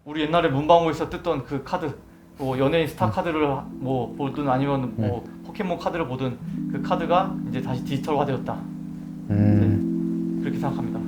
우리 옛날에 문방구에서 뜯던 그 카드, 뭐 연예인 스타 카드를 뭐 보든 아니면 뭐 포켓몬 카드를 보든 그 카드가 이제 다시 디지털화되었다. 네, 그렇게 생각합니다.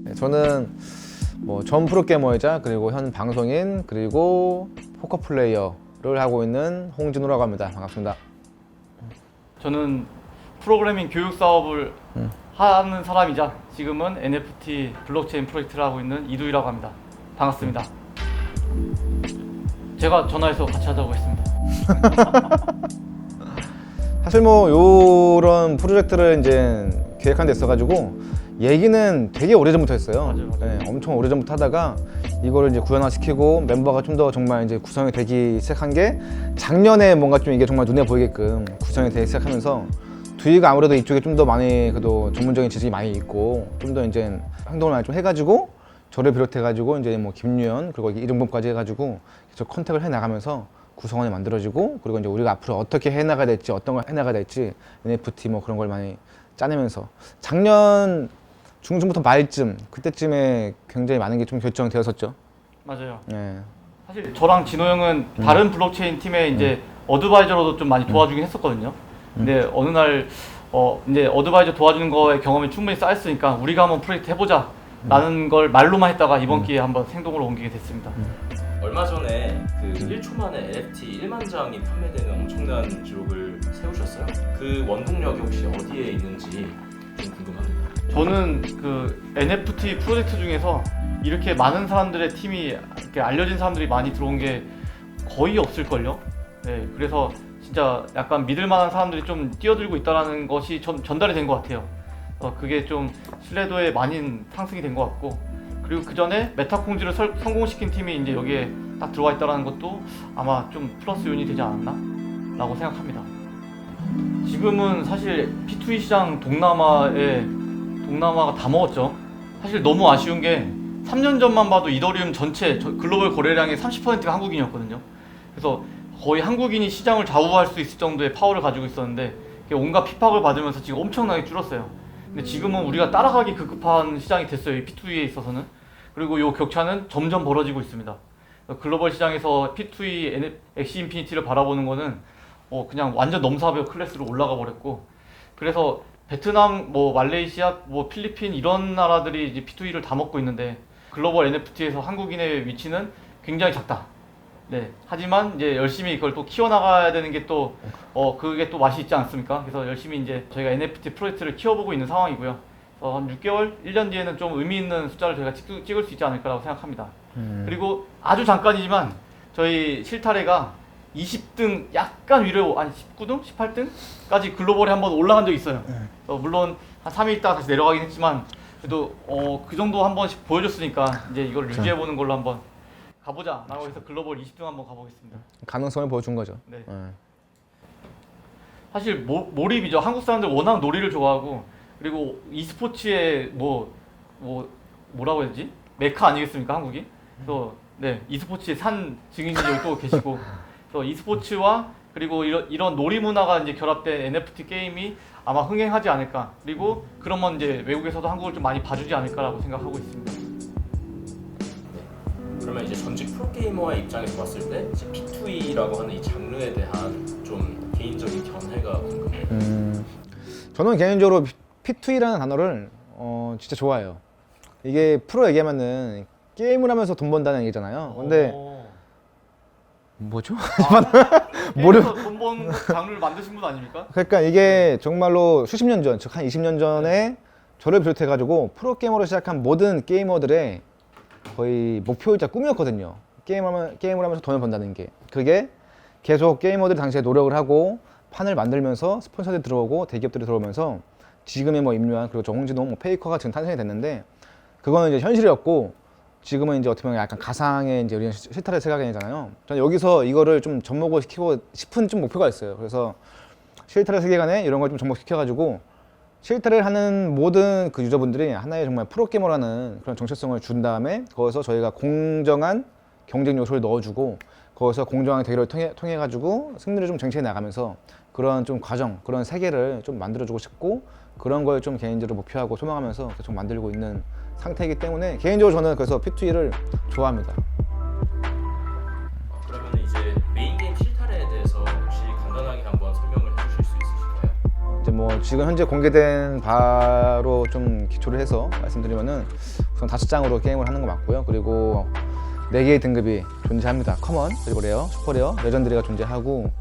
네, 저는 뭐 전 프로게이머이자 그리고 현 방송인 그리고 포커 플레이어를 하고 있는 홍진우라고 합니다. 반갑습니다. 저는 프로그래밍 교육 사업을 하는 사람이자 지금은 NFT 블록체인 프로젝트를 하고 있는 이두희라고 합니다. 반갑습니다. 제가 전화해서 같이 하자고 했습니다. 사실 뭐 요런 프로젝트를 이제 계획한 데 있어가지고 얘기는 되게 오래전부터 했어요. 맞아요. 네, 엄청 오래전부터 하다가 이거를 이제 구현화시키고 멤버가 좀 더 정말 이제 구성이 되기 시작한 게 작년에 뭔가 좀 이게 정말 눈에 보이게끔 구성이 되기 시작하면서 두이가 아무래도 이쪽에 좀 더 많이 그래도 전문적인 지식이 많이 있고 좀 더 이제 행동을 많이 좀 해가지고 저를 비롯해가지고 이제 뭐 김유연 그리고 이정범까지 해가지고 계속 컨택을 해 나가면서 구성원이 만들어지고 그리고 이제 우리가 앞으로 어떻게 해 나가야 될지 어떤 걸 해 나가야 될지 NFT 뭐 그런 걸 많이 짜내면서 작년 중순부터 말쯤 그때쯤에 굉장히 많은 게 좀 결정되었었죠. 맞아요. 네. 사실 저랑 진호 형은 다른 블록체인 팀에 이제 어드바이저로도 좀 많이 도와주긴 했었거든요. 근데 어느 날 이제 어드바이저 도와주는 거에 경험이 충분히 쌓였으니까 우리가 한번 프로젝트 해보자 라는 걸 말로만 했다가 이번 기회에 한번 생동으로 옮기게 됐습니다. 얼마 전에 그 1초 만에 NFT 1만 장이 판매되는 엄청난 기록을 세우셨어요. 그 원동력이 혹시 어디에 있는지 좀 궁금합니다. 저는 그 NFT 프로젝트 중에서 이렇게 많은 사람들의 팀이 이렇게 알려진 사람들이 많이 들어온 게 거의 없을걸요. 네, 그래서 진짜 약간 믿을 만한 사람들이 좀 뛰어들고 있다는 것이 전달이 된 것 같아요. 그게 좀 신뢰도에 많이 상승이 된 것 같고, 그리고 그 전에 메타콩즈를 성공시킨 팀이 이제 여기에 딱 들어와 있다는 것도 아마 좀 플러스 요인이 되지 않았나? 라고 생각합니다. 지금은 사실 P2E 시장 동남아가 다 먹었죠. 사실 너무 아쉬운 게 3년 전만 봐도 이더리움 전체 글로벌 거래량의 30%가 한국인이었거든요. 그래서 거의 한국인이 시장을 좌우할 수 있을 정도의 파워를 가지고 있었는데 온갖 핍박을 받으면서 지금 엄청나게 줄었어요. 근데 지금은 우리가 따라가기 급급한 시장이 됐어요. 이 P2E에 있어서는. 그리고 이 격차는 점점 벌어지고 있습니다. 글로벌 시장에서 P2E 엑시 인피니티를 바라보는 거는 그냥 완전 넘사벽 클래스로 올라가 버렸고, 그래서 베트남, 뭐 말레이시아, 뭐 필리핀 이런 나라들이 이제 P2E를 다 먹고 있는데 글로벌 NFT에서 한국인의 위치는 굉장히 작다. 네. 하지만 이제 열심히 그걸 또 키워나가야 되는 게 또 그게 또 맛이 있지 않습니까? 그래서 열심히 이제 저희가 NFT 프로젝트를 키워보고 있는 상황이고요. 그래서 한 6개월, 1년 뒤에는 좀 의미 있는 숫자를 저희가 찍을 수 있지 않을까라고 생각합니다. 그리고 아주 잠깐이지만 저희 실타래가 20등 약간 위로 한 19등? 18등까지 글로벌에 한번 올라간 적이 있어요. 물론 한 3일 있다가 다시 내려가긴 했지만 그래도 그 정도 한 번씩 보여줬으니까 이제 이걸 유지해보는 걸로 한번 가보자 라고 해서 글로벌 20등 한번 가보겠습니다. 가능성을 보여준 거죠. 네. 사실 몰입이죠. 한국 사람들 워낙 놀이를 좋아하고, 그리고 e스포츠의 뭐라고 해야 되지? 메카 아니겠습니까, 한국이? 그래서 네, e스포츠의 산 증인이 또 계시고, 그래서 e스포츠와 그리고 이런 놀이 문화가 이제 결합된 NFT 게임이 아마 흥행하지 않을까. 그리고 그러면 이제 외국에서도 한국을 좀 많이 봐주지 않을까라고 생각하고 있습니다. 그러면 이제 전직 프로게이머의 입장에서 봤을 때 이제 P2E라고 하는 이 장르에 대한 좀 개인적인 견해가 궁금해요. 저는 개인적으로 P2E라는 단어를 진짜 좋아해요. 이게 프로 얘기하면은 게임을 하면서 돈 번다는 얘기잖아요. 근데 뭐죠? 게임에서 돈 버는 장르를 만드신 분 아닙니까? 그러니까 이게 정말로 수십 년 전, 즉 한 20년 전에 저를 비롯해가지고 프로게이머로 시작한 모든 게이머들의 거의 목표이자 꿈이었거든요. 게임을 하면서 돈을 번다는 게. 그게 계속 게이머들이 당시에 노력을 하고 판을 만들면서 스폰서들이 들어오고 대기업들이 들어오면서 지금의 뭐 임요한 그리고 저 홍진호, 뭐 페이커가 지금 탄생이 됐는데, 그거는 이제 현실이었고 지금은 이제 어떻게 보면 약간 가상의 이제 우리는 실타래 세계관이잖아요. 저는 여기서 이거를 좀 접목을 시키고 싶은 좀 목표가 있어요. 그래서 실타래 세계관에 이런 걸 좀 접목시켜가지고 실타래를 하는 모든 그 유저분들이 하나의 정말 프로게이머라는 그런 정체성을 준 다음에 거기서 저희가 공정한 경쟁 요소를 넣어주고 거기서 공정한 대결을 통해 가지고 승리를 좀 쟁취해 나가면서 그런 좀 과정, 그런 세계를 좀 만들어주고 싶고 그런 걸 좀 개인적으로 목표하고 소망하면서 계속 만들고 있는 상태이기 때문에 개인적으로 저는 그래서 P2E를 좋아합니다. 그러면 이제 메인 게임 실타래에 대해서 혹시 간단하게 한번 설명을 해주실 수 있으실까요? 이제 뭐 지금 현재 공개된 바로 좀 기초를 해서 말씀드리면은 우선 5장으로 게임을 하는 거 맞고요. 그리고 4개의 등급이 존재합니다. 커먼, 그리고 레어, 슈퍼레어, 레전드리가 존재하고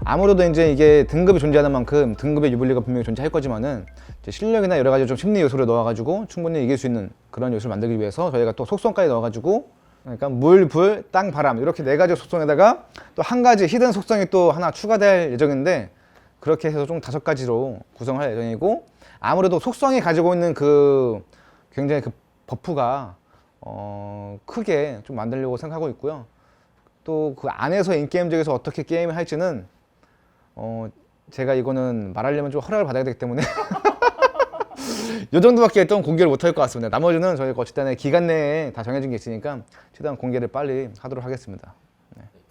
아무래도 이제 이게 등급이 존재하는 만큼 등급의 유불리가 분명히 존재할 거지만은 이제 실력이나 여러 가지 좀 심리 요소를 넣어가지고 충분히 이길 수 있는 그런 요소를 만들기 위해서 저희가 또 속성까지 넣어가지고 그러니까 물, 불, 땅, 바람 이렇게 4가지 속성에다가 또 한 가지 히든 속성이 또 하나 추가될 예정인데 그렇게 해서 총 5가지로 구성할 예정이고 아무래도 속성이 가지고 있는 그 굉장히 그 버프가 크게 좀 만들려고 생각하고 있고요. 또 그 안에서 인게임적에서 어떻게 게임을 할지는 제가 이거는 말하려면 좀 허락을 받아야 되기 때문에 이 정도밖에 좀 공개를 못 할 것 같습니다. 나머지는 저희가 어쨌든 기간 내에 다 정해진 게 있으니까 최대한 공개를 빨리 하도록 하겠습니다.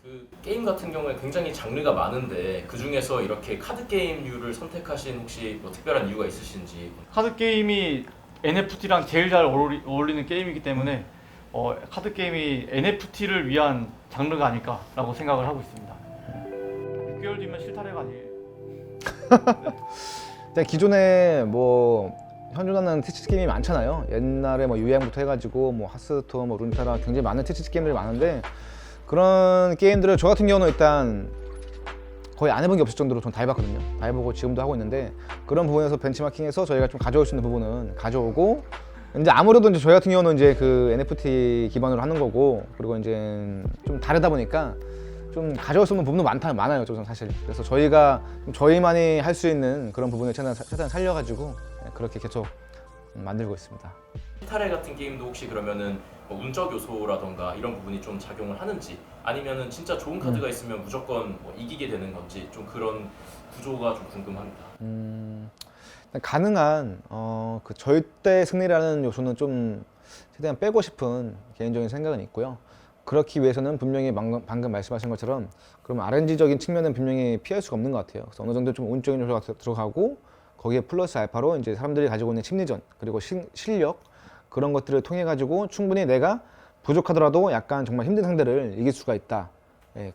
그 게임 같은 경우에 굉장히 장르가 많은데 그 중에서 이렇게 카드 게임류를 선택하신 혹시 뭐 특별한 이유가 있으신지? 카드 게임이 NFT랑 제일 잘 어울리는 게임이기 때문에 카드 게임이 NFT를 위한 장르가 아닐까라고 생각을 하고 있습니다. 6개월 뒤면 실타래가 아니에요. 일단 기존에 뭐 현존하는 TCG 게임이 많잖아요. 옛날에 뭐 유양부터 해가지고 뭐 하스스톤, 뭐 룬타라 굉장히 많은 TCG 게임들이 많은데 그런 게임들을 저 같은 경우는 일단 거의 안 해본 게 없을 정도로 전 다 해봤거든요. 다 해보고 지금도 하고 있는데 그런 부분에서 벤치마킹해서 저희가 좀 가져올 수 있는 부분은 가져오고 이제 아무래도 이제 저희 같은 경우는 이제 그 NFT 기반으로 하는 거고 그리고 이제 좀 다르다 보니까 좀 가져올 수 있는 부분도 많아요. 저는 사실. 그래서 저희가 좀 저희만이 할 수 있는 그런 부분을 최대한 살려가지고 그렇게 계속 만들고 있습니다. 실타래 같은 게임도 혹시 그러면은 뭐 운적 요소라던가 이런 부분이 좀 작용을 하는지 아니면은 진짜 좋은 카드가 있으면 무조건 뭐 이기게 되는 건지 좀 그런 구조가 좀 궁금합니다. 가능한 그 절대 승리라는 요소는 좀 최대한 빼고 싶은 개인적인 생각은 있고요. 그렇기 위해서는 분명히 방금 말씀하신 것처럼 그럼 RNG적인 측면은 분명히 피할 수가 없는 것 같아요. 그래서 어느 정도 좀 운적인 요소가 들어가고 거기에 플러스 알파로 이제 사람들이 가지고 있는 심리전 그리고 실력 그런 것들을 통해 가지고 충분히 내가 부족하더라도 약간 정말 힘든 상대를 이길 수가 있다.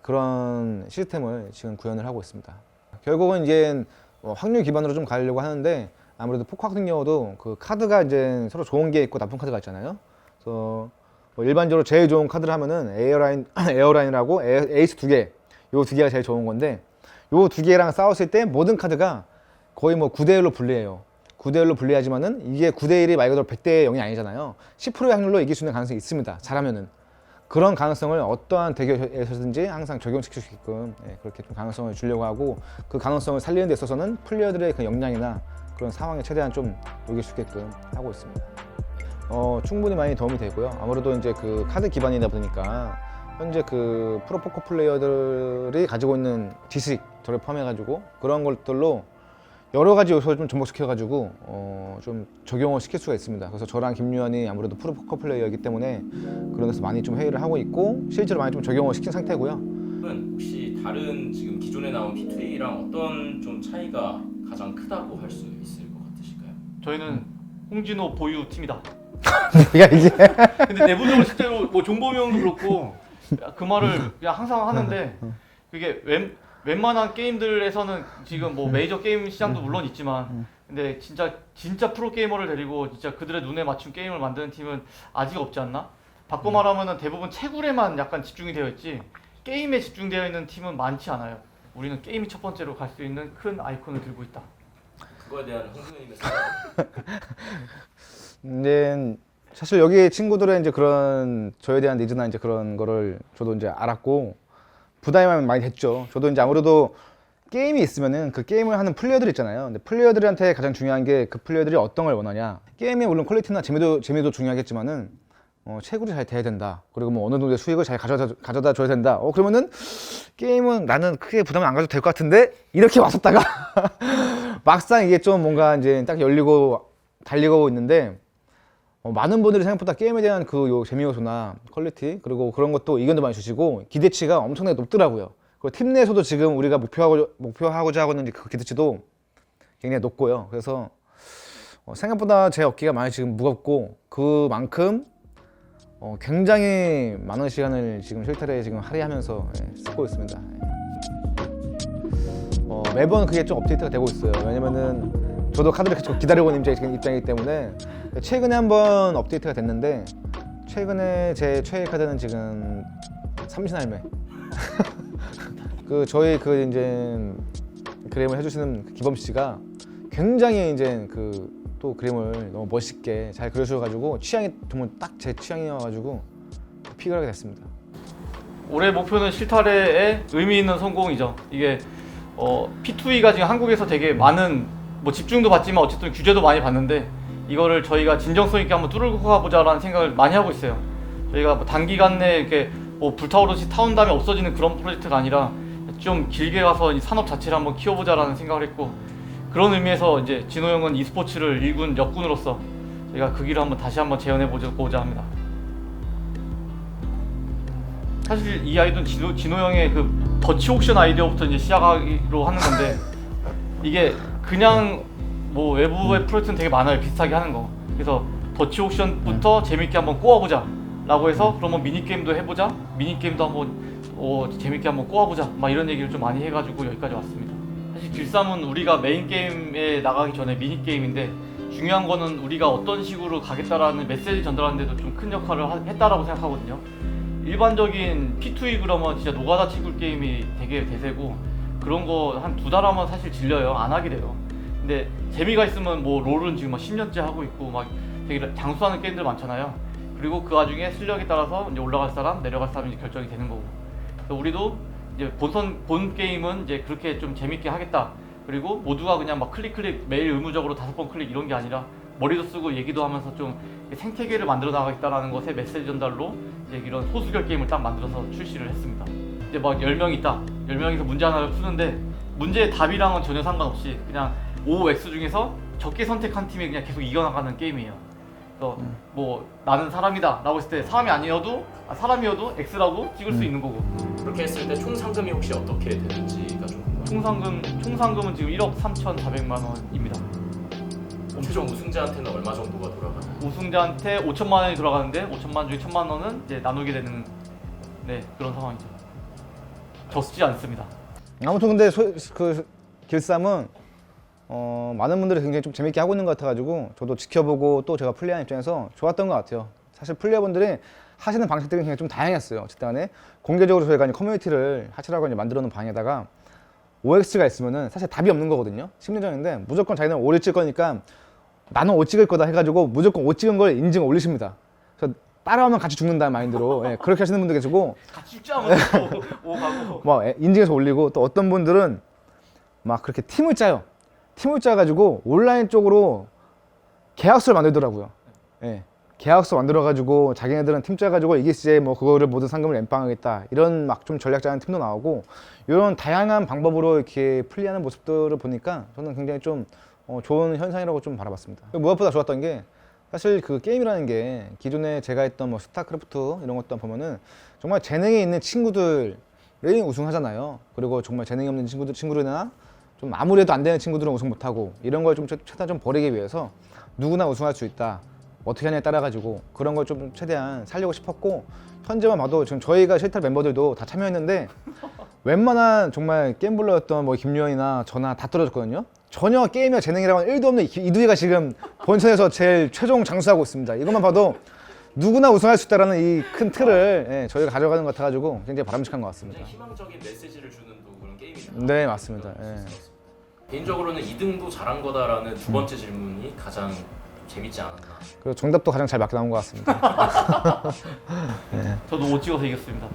그런 시스템을 지금 구현을 하고 있습니다. 결국은 이제 확률 기반으로 좀 가려고 하는데 아무래도 포커 같은 경우도 그 카드가 이제 서로 좋은 게 있고 나쁜 카드가 있잖아요. 그래서 뭐 일반적으로 제일 좋은 카드를 하면은 에어라인이라고 에이스 2개, 요 2개가 제일 좋은 건데 요 2개랑 싸웠을 때 모든 카드가 거의 뭐 9대1로 불리해요. 9대1로 불리하지만은 이게 9대1이 말 그대로 100대 0이 아니잖아요. 10%의 확률로 이길 수 있는 가능성이 있습니다. 잘하면은. 그런 가능성을 어떠한 대결에서든지 항상 적용시킬 수 있게끔 그렇게 좀 가능성을 주려고 하고 그 가능성을 살리는 데 있어서는 플레이어들의 그 역량이나 그런 상황에 최대한 좀 녹일 수 있게끔 하고 있습니다. 충분히 많이 도움이 되고요. 아무래도 이제 그 카드 기반이다 보니까 현재 그 프로포커 플레이어들이 가지고 있는 지식, 저를 포함해가지고 그런 것들로 여러 가지 요소를 좀 접목시켜가지고 좀 적용을 시킬 수가 있습니다. 그래서 저랑 김유한이 아무래도 프로포커 플레이어이기 때문에 그런 데서 많이 좀 회의를 하고 있고 실제로 많이 좀 적용을 시킨 상태고요. 혹시 다른 지금 기존에 나온 P2E랑 어떤 좀 차이가 가장 크다고 할 수 있을 것 같으실까요? 저희는 홍진호 보유 팀이다. 야 이제 근데 내부적으로 실제로 뭐 종범이 형도 그렇고 그 말을 그냥 항상 하는데 그게 웬만한 게임들에서는 지금 뭐 메이저 게임 시장도 물론 있지만 근데 진짜 프로 게이머를 데리고 진짜 그들의 눈에 맞춘 게임을 만드는 팀은 아직 없지 않나? 바꿔 말하면은 대부분 채굴에만 약간 집중이 되어 있지 게임에 집중되어 있는 팀은 많지 않아요. 우리는 게임이 첫 번째로 갈 수 있는 큰 아이콘을 들고 있다. 그거에 대한 홍준호님의 생각. 이제 사실 여기 친구들의 이제 그런 저에 대한 니즈나 이제 그런 거를 저도 이제 알았고 부담이 많이 됐죠. 저도 이제 아무래도 게임이 있으면은 그 게임을 하는 플레이어들 있잖아요. 근데 플레이어들한테 가장 중요한 게 그 플레이어들이 어떤 걸 원하냐. 게임의 물론 퀄리티나 재미도 중요하겠지만은 채굴이 잘 돼야 된다. 그리고 뭐 어느 정도의 수익을 잘 가져다 줘야 된다. 그러면은 게임은 나는 크게 부담을 안 가져도 될 것 같은데 이렇게 왔었다가 막상 이게 좀 뭔가 이제 딱 열리고 달리고 있는데 많은 분들이 생각보다 게임에 대한 그 재미 요소나 퀄리티 그리고 그런 것도 의견도 많이 주시고 기대치가 엄청나게 높더라고요. 그리고 팀 내에서도 지금 우리가 목표하고자 하고 있는 그 기대치도 굉장히 높고요. 그래서 생각보다 제 어깨가 많이 지금 무겁고 그만큼 굉장히 많은 시간을 지금 실타래에 지금 할애하면서 쓰고 있습니다. 매번 그게 좀 업데이트가 되고 있어요. 왜냐면은 저도 카드를 계속 기다리고 있는 입장이기 때문에 최근에 한번 업데이트가 됐는데 최근에 제 최애 카드는 지금 삼신할매. 저희 이제 그림을 해주시는 기범 씨가 굉장히 이제 또 그림을 너무 멋있게 잘 그려주셔가지고 취향이 정말 딱 제 취향이어가지고 픽을 하게 됐습니다. 올해 목표는 실타래의 의미 있는 성공이죠. 이게 P2E가 지금 한국에서 되게 많은 뭐 집중도 받지만 어쨌든 규제도 많이 받는데 이거를 저희가 진정성 있게 한번 뚫고 가보자라는 생각을 많이 하고 있어요. 저희가 뭐 단기간 내에 이렇게 뭐 불타오르듯이 타온 다음에 없어지는 그런 프로젝트가 아니라 좀 길게 가서 이 산업 자체를 한번 키워보자라는 생각을 했고 그런 의미에서 이제 진호 형은 e스포츠를 일군 역군으로서 저희가 그 길을 다시 한번 재현해보고자 합니다. 사실 이 아이디어는 진호 형의 그 더치 옥션 아이디어부터 이제 시작하기로 하는 건데 이게 그냥 뭐 외부의 프로젝트는 되게 많아요. 비슷하게 하는 거. 그래서 더치 옥션부터 재밌게 한번 꼬아보자 라고 해서 그러면 미니게임도 해보자, 미니게임도 한번 재밌게 한번 꼬아보자 막 이런 얘기를 좀 많이 해가지고 여기까지 왔습니다. 사실 길쌈은 우리가 메인 게임에 나가기 전에 미니게임인데 중요한 거는 우리가 어떤 식으로 가겠다라는 메시지 전달하는 데도 좀 큰 역할을 했다라고 생각하거든요. 일반적인 P2E 그러면 진짜 노가다 치굴 게임이 되게 대세고 그런 거 한 2달 하면 사실 질려요. 안 하게 돼요. 근데 재미가 있으면 뭐 롤은 지금 막 10년째 하고 있고 막 되게 장수하는 게임들 많잖아요. 그리고 그 와중에 실력에 따라서 이제 올라갈 사람, 내려갈 사람이 결정이 되는 거고. 그래서 우리도 이제 본 게임은 이제 그렇게 좀 재밌게 하겠다. 그리고 모두가 그냥 막 클릭 매일 의무적으로 5번 클릭 이런 게 아니라 머리도 쓰고 얘기도 하면서 좀 생태계를 만들어 나가겠다라는 것에 메시지 전달로 이제 이런 소수결 게임을 딱 만들어서 출시를 했습니다. 이제 막 10명 있다. 10명이서 문제 하나를 푸는데 문제의 답이랑은 전혀 상관없이 그냥 OX 중에서 적게 선택한 팀이 그냥 계속 이겨나가는 게임이에요. 그래서 뭐 나는 사람이다 라고 했을 때 사람이어도 X라고 찍을 수 있는 거고. 그렇게 했을 때 총 상금이 혹시 어떻게 되는지가 좀 궁금해요. 총 상금은 지금 1억 3,400만 원입니다. 최종 우승자한테는 얼마 정도가 돌아가나요? 우승자한테 5천만 원이 돌아가는데 5천만 원 중에 1천만 원은 이제 나누게 되는 그런 상황이죠. 적지 않습니다. 아무튼 근데 길쌈은 많은 분들이 굉장히 좀 재밌게 하고 있는 것 같아가지고 저도 지켜보고 또 제가 플레이하는 입장에서 좋았던 것 같아요. 사실 플레이어분들이 하시는 방식들이 굉장히 좀 다양했어요. 어쨌든 간에 공개적으로 저희가 이제 커뮤니티를 하시라고 이제 만들어 놓은 방에다가 OX가 있으면은 사실 답이 없는 거거든요. 심리전인데 무조건 자기는 5를 찍을 거니까 나는 5 찍을 거다 해가지고 무조건 5 찍은 걸 인증 올리십니다. 그래서 따라오면 같이 죽는다는 마인드로 그렇게 하시는 분들 계시고 같이 죽지 않으면 오 가고 막 인증해서 올리고 또 어떤 분들은 막 그렇게 팀을 짜요. 팀을 짜가지고 온라인 쪽으로 계약서를 만들더라고요. 계약서 만들어가지고 자기네들은 팀 짜가지고 이게 이제 뭐 그거를 모든 상금을 엠빵하겠다 이런 막 좀 전략 짜는 팀도 나오고 이런 다양한 방법으로 이렇게 플레이하는 모습들을 보니까 저는 굉장히 좀 좋은 현상이라고 좀 바라봤습니다. 무엇보다 좋았던 게 사실 그 게임이라는 게 기존에 제가 했던 뭐 스타크래프트 이런 것도 보면은 정말 재능이 있는 친구들이 우승하잖아요. 그리고 정말 재능이 없는 친구들이나 좀 아무래도 안 되는 친구들은 우승 못하고 이런 걸 좀 최대한 좀 버리기 위해서 누구나 우승할 수 있다. 어떻게 하냐에 따라 가지고 그런 걸 좀 최대한 살리고 싶었고 현재만 봐도 지금 저희가 실타래 멤버들도 다 참여했는데 웬만한 정말 게임블러였던 뭐 김유현이나 저나 다 떨어졌거든요. 전혀 게임이나 재능이라고는 1도 없는 이두희가 지금 본선에서 제일 최종 장수하고 있습니다. 이것만 봐도 누구나 우승할 수 있다는 이 큰 틀을 저희가 가져가는 것 같아가지고 굉장히 바람직한 것 같습니다. 굉장히 희망적인 메시지를 주는 또 그런 게임이다. 네, 맞습니다. 개인적으로는 2등도 잘한 거다라는 두 번째 질문이 가장 재밌지 않았나. 그리고 정답도 가장 잘 맞게 나온 것 같습니다. 저도 5 찍어서 이겼습니다.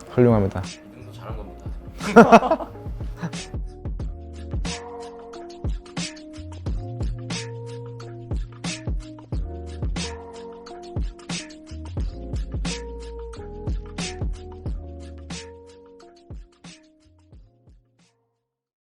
훌륭합니다. 2등도 잘한 겁니다.